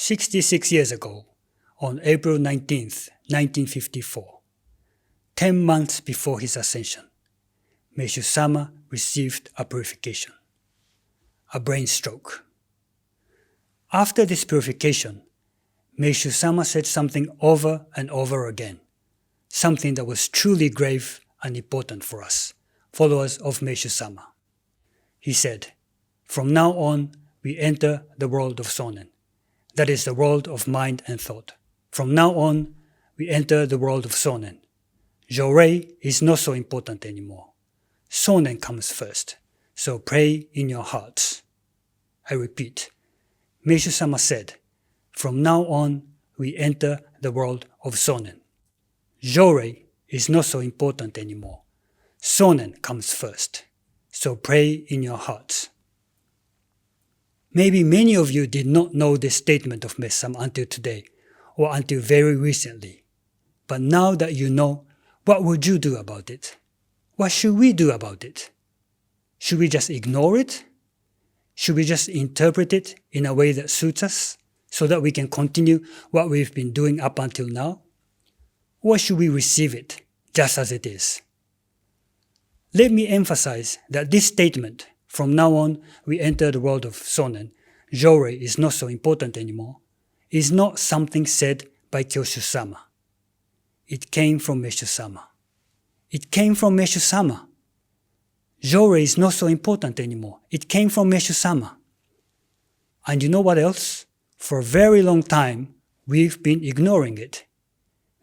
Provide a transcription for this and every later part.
66 years ago, on April 19th, 1954, 10 months before his ascension, Meishu-sama received a purification, a brain stroke. After this purification, Meishu-sama said something over and over again, something that was truly grave and important for us, followers of Meishu-sama. He said, "From now on, we enter the world of Sonen. That is the world of mind and thought. From now on, we enter the world of Sonen. Jorei is not so important anymore. Sonen comes first, so pray in your hearts." I repeat, Meishu-sama said, "From now on, we enter the world of Sonen. Jorei is not so important anymore. Sonen comes first, so pray in your hearts." Maybe many of you did not know this statement of Meishu-sama until today, or until very recently. But now that you know, what would you do about it? What should we do about it? Should we just ignore it? Should we just interpret it in a way that suits us, so that we can continue what we've been doing up until now? Or should we receive it just as it is? Let me emphasize that this statement, "From now on, we enter the world of Sonen, Jorei is not so important anymore," is not something said by Kyoshu-sama. It came from Meishu-sama. It came from Meishu-sama. Jorei is not so important anymore. It came from Meishu-sama. And you know what else? For a very long time, we've been ignoring it.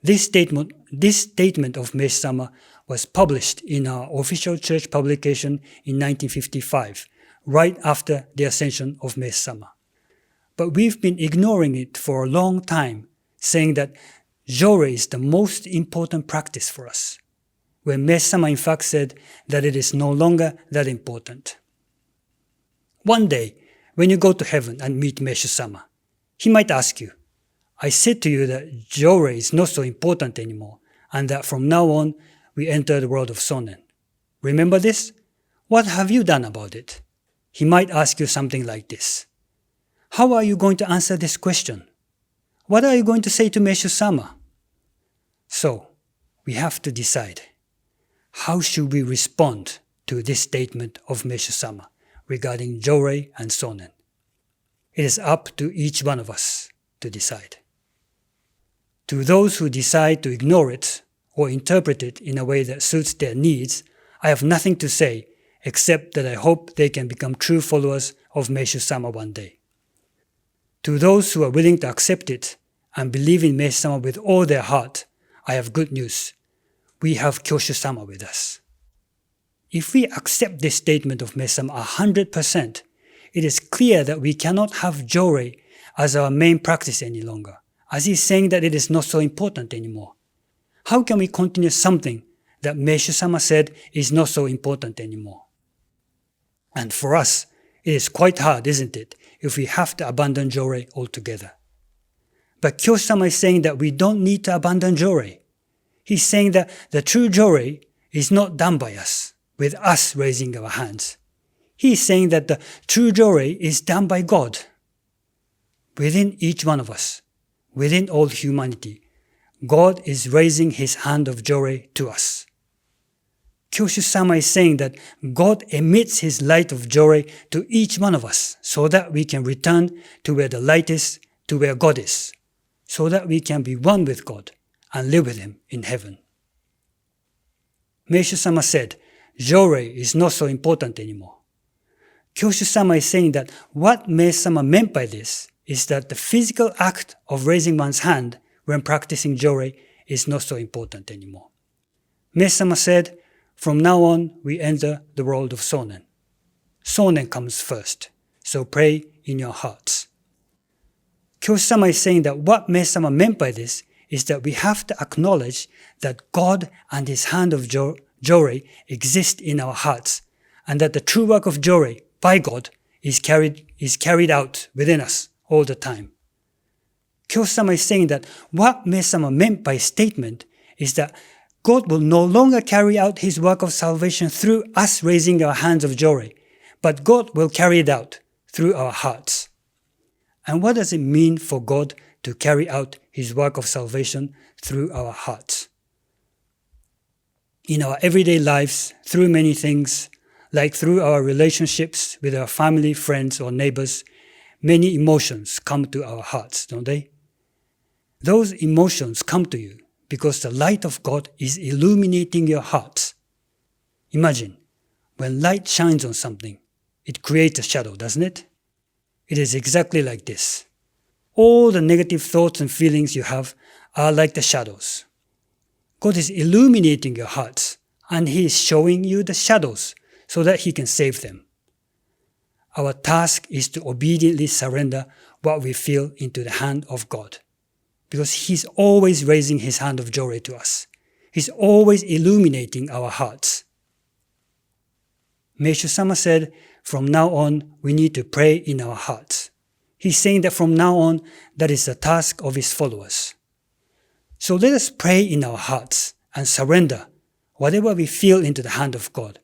This statement of Meishu-sama was published in our official church publication in 1955, right after the ascension of Meishu-sama. But we've been ignoring it for a long time, saying that Jorei is the most important practice for us, when Meishu-sama in fact said that it is no longer that important. One day, when you go to heaven and meet Meishu-sama, he might ask you, "I said to you that Jorei is not so important anymore, and that from now on, we enter the world of Sonen. Remember this? What have you done about it?" He might ask you something like this. How are you going to answer this question? What are you going to say to Meishu-sama? So, we have to decide. How should we respond to this statement of Meishu-sama regarding Jorei and Sonen? It is up to each one of us to decide. To those who decide to ignore it or interpret it in a way that suits their needs, I have nothing to say except that I hope they can become true followers of Meishu-sama one day. To those who are willing to accept it and believe in Meishu-sama with all their heart, I have good news. We have Kyoshu-sama with us. If we accept this statement of Meishu-sama 100%, it is clear that we cannot have Jorei as our main practice any longer, as he's saying that it is not so important anymore. How can we continue something that Meishu-sama said is not so important anymore? And for us, it is quite hard, isn't it, if we have to abandon Jorei altogether. But Kyoshu-sama is saying that we don't need to abandon Jorei. He's saying that the true Jorei is not done by us, with us raising our hands. He's saying that the true Jorei is done by God. Within each one of us, within all humanity, God is raising his hand of Jorei to us. Kyoshu-sama is saying that God emits his light of Jorei to each one of us so that we can return to where the light is, to where God is, so that we can be one with God and live with him in heaven. Meishu-sama said, Jorei is not so important anymore. Kyoshu-sama is saying that what Meishu-sama meant by this is that the physical act of raising one's hand when practicing Jorei is not so important anymore. Meishu-sama said, from now on, we enter the world of Sonen. Sonen comes first, so pray in your hearts. Kyoshu-sama is saying that what Meishu-sama meant by this is that we have to acknowledge that God and his hand of Jorei exist in our hearts, and that the true work of Jorei by God is carried out within us all the time. Kyoshu-sama is saying that what Meishu-sama meant by statement is that God will no longer carry out his work of salvation through us raising our hands of Jorei, but God will carry it out through our hearts. And what does it mean for God to carry out His work of salvation through our hearts? In our everyday lives, through many things, like through our relationships with our family, friends, or neighbors, many emotions come to our hearts, don't they? Those emotions come to you because the light of God is illuminating your hearts. Imagine, when light shines on something, it creates a shadow, doesn't it? It is exactly like this. All the negative thoughts and feelings you have are like the shadows. God is illuminating your hearts, and He is showing you the shadows so that He can save them. Our task is to obediently surrender what we feel into the hand of God, because He's always raising His hand of joy to us. He's always illuminating our hearts. Meishu-sama said, from now on, we need to pray in our hearts. He's saying that from now on, that is the task of His followers. So let us pray in our hearts and surrender whatever we feel into the hand of God,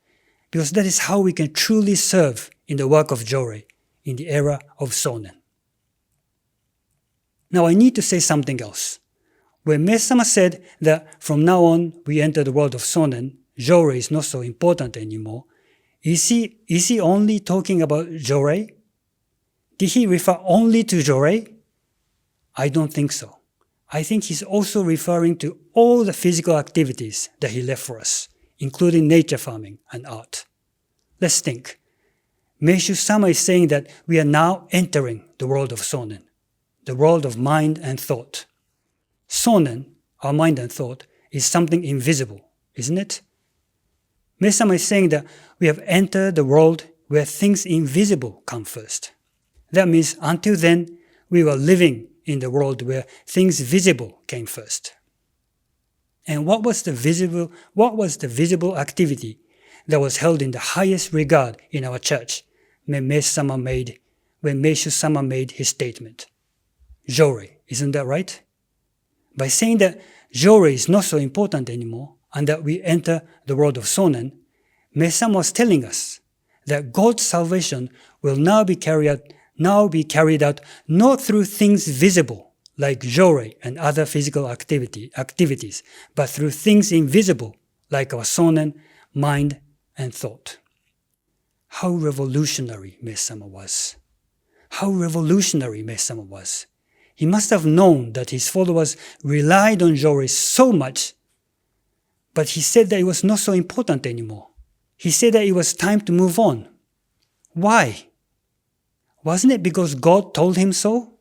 because that is how we can truly serve in the work of Jorei in the era of Sonen. Now I need to say something else. When Meishu-sama said that from now on we enter the world of Sonen, Jorei is not so important anymore, is he only talking about Jorei? Did he refer only to Jorei? I don't think so. I think he's also referring to all the physical activities that he left for us, including nature farming and art. Let's think. Meishu-sama is saying that we are now entering the world of Sonen, the world of mind and thought. Sonen, our mind and thought, is something invisible, isn't it? Meishu-sama is saying that we have entered the world where things invisible come first. That means until then, we were living in the world where things visible came first. And what was the visible activity that was held in the highest regard in our church when Meishu-sama made his statement? Jorei, isn't that right? By saying that Jorei is not so important anymore and that we enter the world of Sonen, Meishu-sama was telling us that God's salvation will now be carried out not through things visible like Jorei and other physical activities, but through things invisible like our Sonen, mind, and thought. How revolutionary Meishu-sama was. How revolutionary Meishu-sama was. He must have known that his followers relied on Jorei so much, but he said that it was not so important anymore. He said that it was time to move on. Why? Wasn't it because God told him so?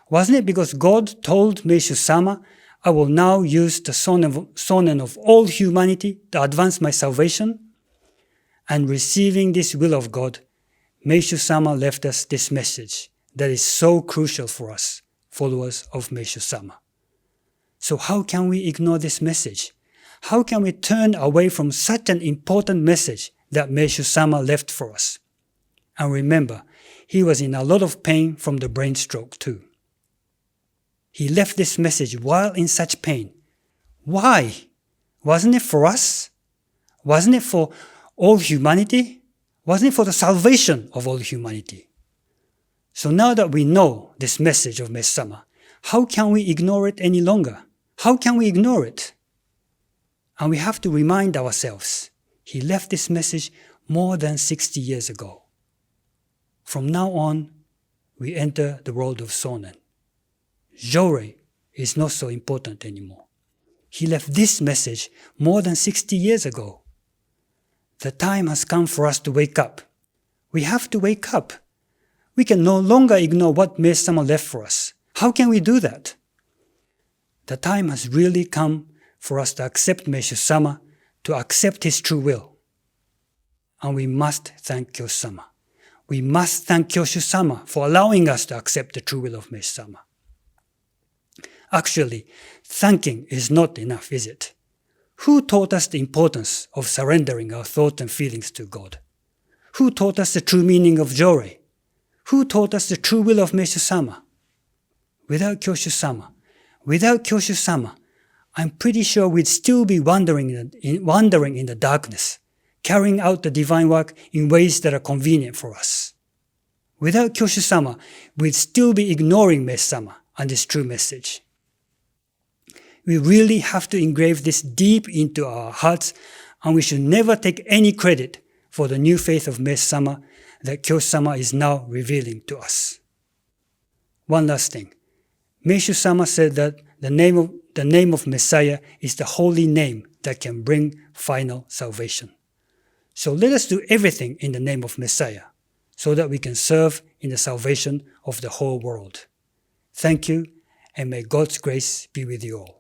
Wasn't it because God told Meishu-sama, I will now use the Sonen of all humanity to advance my salvation? And receiving this will of God, Meishu-sama left us this message that is so crucial for us, followers of Meishu-sama. So how can we ignore this message? How can we turn away from such an important message that Meishu-sama left for us? And remember, he was in a lot of pain from the brain stroke too. He left this message while in such pain. Why? Wasn't it for us? Wasn't it for all humanity? Wasn't it for the salvation of all humanity? So now that we know this message of Meishu-sama, how can we ignore it any longer? How can we ignore it? And we have to remind ourselves, he left this message more than 60 years ago. From now on, we enter the world of Sonen. Jorei is not so important anymore. He left this message more than 60 years ago. The time has come for us to wake up. We have to wake up. We can no longer ignore what Meishu-sama left for us. How can we do that? The time has really come for us to accept Meishu-sama, to accept his true will. And we must thank Kyoshu-sama. We must thank Kyoshu-sama for allowing us to accept the true will of Meishu-sama. Actually, thanking is not enough, is it? Who taught us the importance of surrendering our thoughts and feelings to God? Who taught us the true meaning of Jorei? Who taught us the true will of Meishu-sama? Without Kyoshu-sama, I'm pretty sure we'd still be wandering in the darkness, carrying out the divine work in ways that are convenient for us. Without Kyoshu-sama, we'd still be ignoring Messe-sama and its true message. We really have to engrave this deep into our hearts, and we should never take any credit for the new faith of Messe-sama that Kyoshu-sama is now revealing to us. One last thing. Meishu-sama said that the name of Messiah is the holy name that can bring final salvation. So let us do everything in the name of Messiah, so that we can serve in the salvation of the whole world. Thank you, and may God's grace be with you all.